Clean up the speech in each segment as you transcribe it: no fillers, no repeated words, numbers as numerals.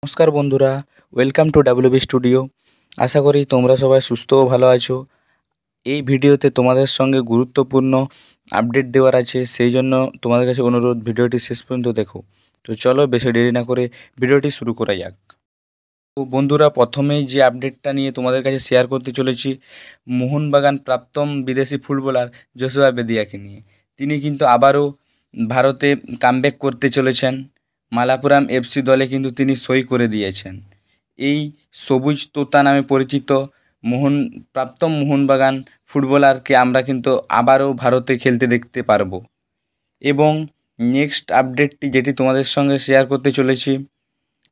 নমস্কার বন্ধুরা, welcome to WB studio. আশা করি তোমরা সবাই সুস্থ ও ভালো আছো। এই ভিডিওতে তোমাদের সঙ্গে গুরুত্বপূর্ণ আপডেট দেওয়ার আছে, সেই জন্য তোমাদের কাছে অনুরোধ, ভিডিওটি শেষ পর্যন্ত দেখো। তো চলো বেশি দেরি না করে ভিডিওটি শুরু করা যাক। তো বন্ধুরা, প্রথমেই যে আপডেটটা নিয়ে তোমাদের কাছে শেয়ার করতে চলেছি, মোহনবাগান প্রাক্তন বিদেশি ফুটবলার জোসুয়া বেদিয়াকে নিয়ে। তিনি কিন্তু আবারও ভারতে কামব্যাক করতে চলেছেন। মালাপুরাম এফসি দলে কিন্তু তিনি সই করে দিয়েছেন। এই সবুজ তোতা নামে পরিচিত প্রাক্তন মোহনবাগান ফুটবলারকে আমরা কিন্তু আবারও ভারতে খেলতে দেখতে পারবো। এবং নেক্সট আপডেটটি যেটি তোমাদের সঙ্গে শেয়ার করতে চলেছি,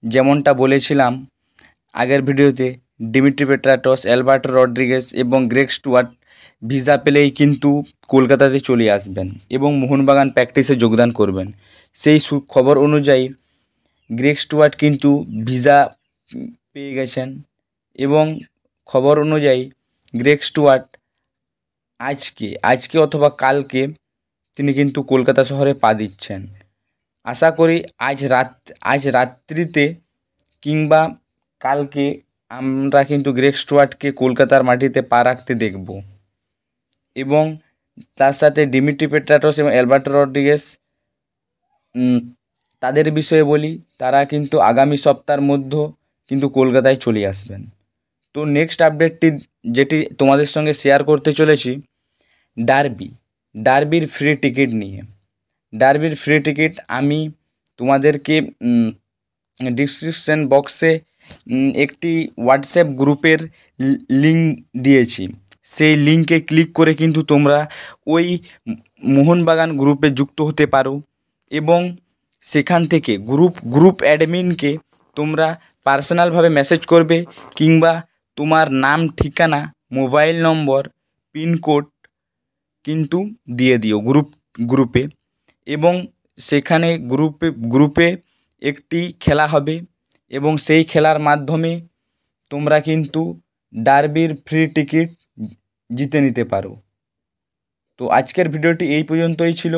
যেমনটা বলেছিলাম আগের ভিডিওতে, ডিমিট্রি পেট্রাটস, অ্যালবার্টো রড্রিগেজ এবং গ্রেগ স্টুয়ার্ট ভিসা পেলেই কিন্তু কলকাতাতে চলে আসবেন এবং মোহনবাগান প্র্যাকটিসে যোগদান করবেন। সেই খবর অনুযায়ী গ্রেগ স্টুয়ার্ট কিন্তু ভিসা পেয়ে গেছেন এবং খবর অনুযায়ী গ্রেগ স্টুয়ার্ট আজকে অথবা কালকে তিনি কিন্তু কলকাতা শহরে পা দিচ্ছেন। আশা করি আজ রাত্রিতে কিংবা কালকে আমরা কিন্তু গ্রেগ স্টুয়ার্টকে কলকাতার মাটিতে পা রাখতে দেখব। এবং তার সাথে ডিমিট্রি পেট্রাটস এবং অ্যালবার্টো রড্রিগেজ, তাদের বিষয়ে বলি, তারা কিন্তু আগামী সপ্তাহের মধ্যে কিন্তু কলকাতায় চলে আসবেন। তো নেক্সট আপডেটটি যেটি তোমাদের সঙ্গে শেয়ার করতে চলেছি, ডার্বির ফ্রি টিকিট নিয়ে। ডার্বির ফ্রি টিকিট আমি তোমাদেরকে ডিসক্রিপশন বক্সে একটি হোয়াটসঅ্যাপ গ্রুপের লিঙ্ক দিয়েছি। সেই লিঙ্কে ক্লিক করে কিন্তু তোমরা ওই মোহনবাগান গ্রুপে যুক্ত হতে পারো এবং সেখান থেকে গ্রুপ অ্যাডমিনকে তোমরা পার্সোনালভাবে মেসেজ করবে কিংবা তোমার নাম, ঠিকানা, মোবাইল নম্বর, পিনকোড কিন্তু দিয়ে দিও গ্রুপে। এবং সেখানে গ্রুপে একটি খেলা হবে এবং সেই খেলার মাধ্যমে তোমরা কিন্তু ডার্বির ফ্রি টিকিট জিতে নিতে পারো। তো আজকের ভিডিওটি এই পর্যন্তই ছিল।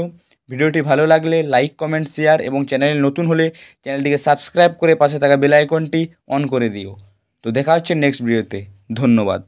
ভিডিওটি ভালো লাগলে লাইক, কমেন্ট, শেয়ার এবং চ্যানেলে নতুন হলে চ্যানেলটিকে সাবস্ক্রাইব করে পাশে থাকা বেল আইকনটি অন করে দিও। তো দেখা হচ্ছে নেক্সট ভিডিওতে। ধন্যবাদ।